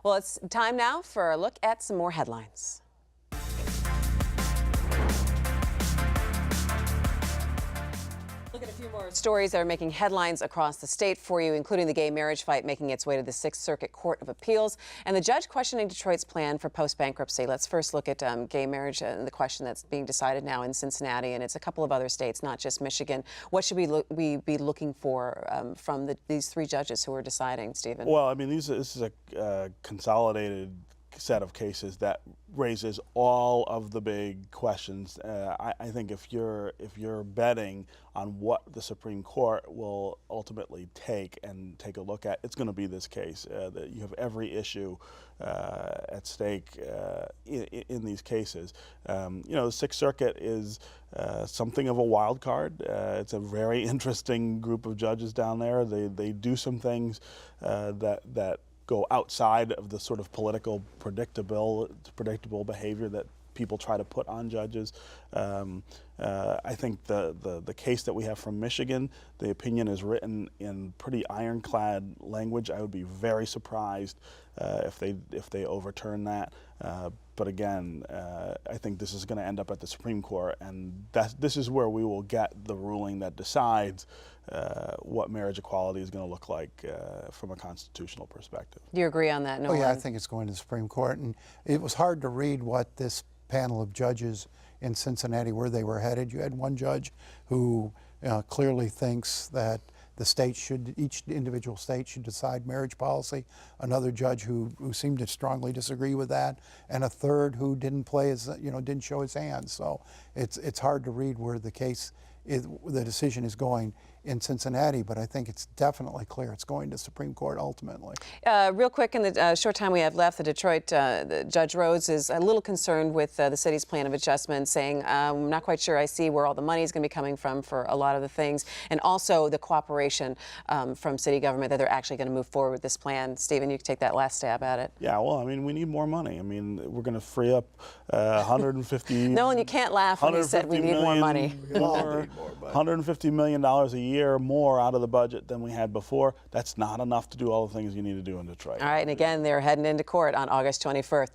Well, it's time now for a look at some more headlines. Look at a few more stories that are making headlines across the state for you, including the gay marriage fight making its way to the Sixth Circuit Court of Appeals and the judge questioning Detroit's plan for post-bankruptcy. Let's first look at gay marriage and the question that's being decided now in Cincinnati, and it's a couple of other states, not just Michigan. What should we be looking for from these three judges who are deciding, Stephen? Well, I mean, this is a consolidated set of cases that raises all of the big questions. I think if you're betting on what the Supreme Court will ultimately take a look at, it's going to be this case. That you have every issue at stake in these cases. The Sixth Circuit is something of a wild card. It's a very interesting group of judges down there. They do some things that go outside of the sort of political predictable behavior that people try to put on judges. I think the case that we have from Michigan, the opinion is written in pretty ironclad language. I would be very surprised if they overturn that. But again, I think this is going to end up at the Supreme Court, and this is where we will get the ruling that decides what marriage equality is going to look like from a constitutional perspective. Do you agree on that, Nolan? Oh yeah, I think it's going to the Supreme Court, and it was hard to read what this panel of judges in Cincinnati, where they were headed. You had one judge who clearly thinks that each individual state should decide marriage policy, another judge who seemed to strongly disagree with that, and a third who didn't show his hand. So it's hard to read where the decision is going in Cincinnati, but I think it's definitely clear it's going to Supreme Court ultimately. Real quick, in the short time we have left, the Detroit Judge Rhodes is a little concerned with the city's plan of adjustment, saying, I'm not quite sure I see where all the money is going to be coming from for a lot of the things, and also the cooperation from city government that they're actually going to move forward with this plan. Stephen, you can take that last stab at it. Yeah, well, I mean, we need more money. I mean, we're going to free up 150... Nolan, you can't laugh when you said we need more money. $150 million a year more out of the budget than we had before. That's not enough to do all the things you need to do in Detroit. All right, and again, they're heading into court on August 21st.